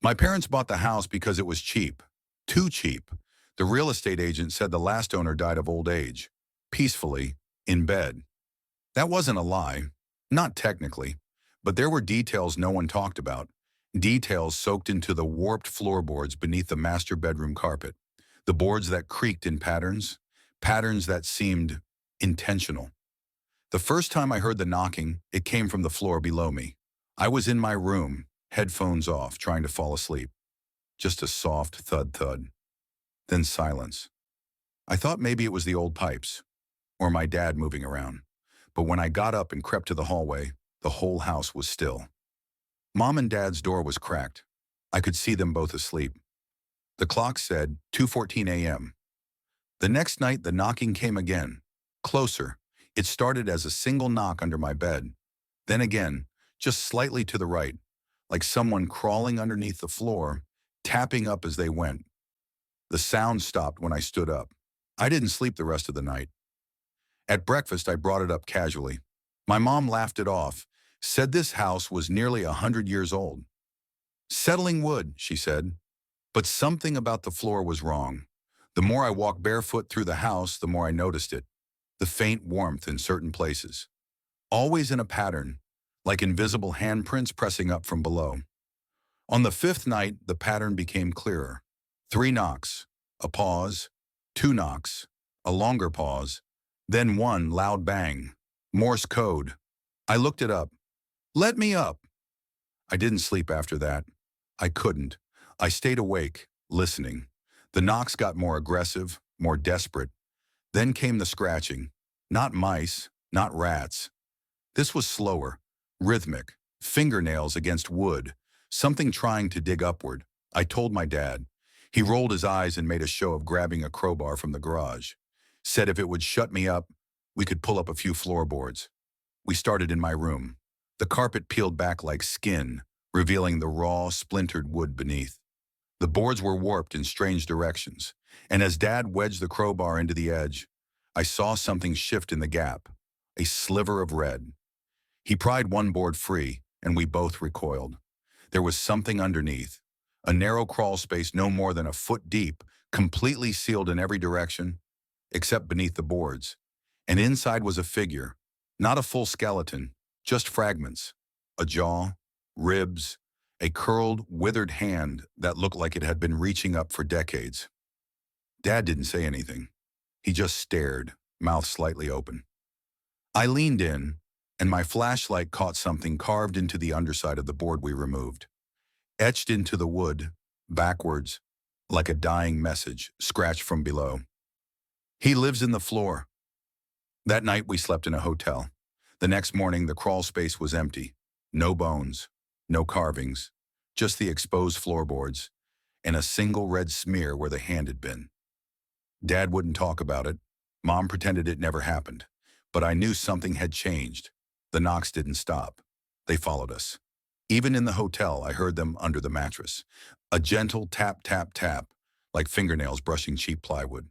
My parents bought the house because it was cheap. Too cheap. The real estate agent said the last owner died of old age. Peacefully, in bed. That wasn't a lie. Not technically. But there were details no one talked about. Details soaked into the warped floorboards beneath the master bedroom carpet. The boards that creaked in patterns. Patterns that seemed intentional. The first time I heard the knocking, it came from the floor below me. I was in my room, headphones off, trying to fall asleep. Just a soft thud-thud. Then silence. I thought maybe it was the old pipes, or my dad moving around. But when I got up and crept to the hallway, the whole house was still. Mom and Dad's door was cracked. I could see them both asleep. The clock said 2:14 a.m. The next night, the knocking came again. Closer. It started as a single knock under my bed. Then again, just slightly to the right, like someone crawling underneath the floor, tapping up as they went. The sound stopped when I stood up. I didn't sleep the rest of the night. At breakfast, I brought it up casually. My mom laughed it off, said this house was nearly 100 years old. Settling wood, she said. But something about the floor was wrong. The more I walked barefoot through the house, the more I noticed it. The faint warmth in certain places. Always in a pattern, like invisible handprints pressing up from below. On the fifth night, the pattern became clearer. 3 knocks, a pause, 2 knocks, a longer pause, then 1 loud bang. Morse code. I looked it up. Let me up. I didn't sleep after that. I couldn't. I stayed awake, listening. The knocks got more aggressive, more desperate. Then came the scratching. Not mice, not rats. This was slower, rhythmic, fingernails against wood, something trying to dig upward. I told my dad. He rolled his eyes and made a show of grabbing a crowbar from the garage. Said if it would shut me up, we could pull up a few floorboards. We started in my room. The carpet peeled back like skin, revealing the raw, splintered wood beneath. The boards were warped in strange directions, and as Dad wedged the crowbar into the edge, I saw something shift in the gap, a sliver of red. He pried one board free, and we both recoiled. There was something underneath, a narrow crawl space no more than a foot deep, completely sealed in every direction, except beneath the boards. And inside was a figure, not a full skeleton, just fragments. A jaw, ribs, a curled, withered hand that looked like it had been reaching up for decades. Dad didn't say anything. He just stared, mouth slightly open. I leaned in, and my flashlight caught something carved into the underside of the board we removed. Etched into the wood, backwards, like a dying message, scratched from below. He lives in the floor. That night we slept in a hotel. The next morning the crawl space was empty. No bones, no carvings, just the exposed floorboards, and a single red smear where the hand had been. Dad wouldn't talk about it. Mom pretended it never happened. But I knew something had changed. The knocks didn't stop. They followed us. Even in the hotel, I heard them under the mattress. A gentle tap, tap, tap, like fingernails brushing cheap plywood.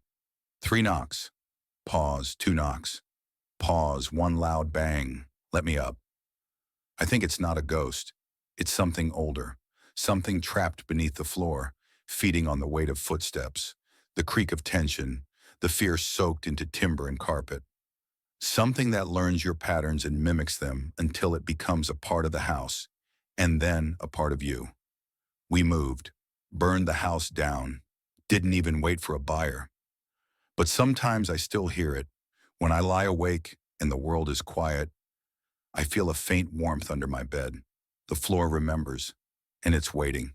3 knocks. Pause, 2 knocks. Pause, 1 loud bang. Let me up. I think it's not a ghost. It's something older. Something trapped beneath the floor, feeding on the weight of footsteps, the creak of tension, the fear soaked into timber and carpet. Something that learns your patterns and mimics them until it becomes a part of the house, and then a part of you. We moved, burned the house down, didn't even wait for a buyer. But sometimes I still hear it. When I lie awake and the world is quiet, I feel a faint warmth under my bed. The floor remembers, and it's waiting.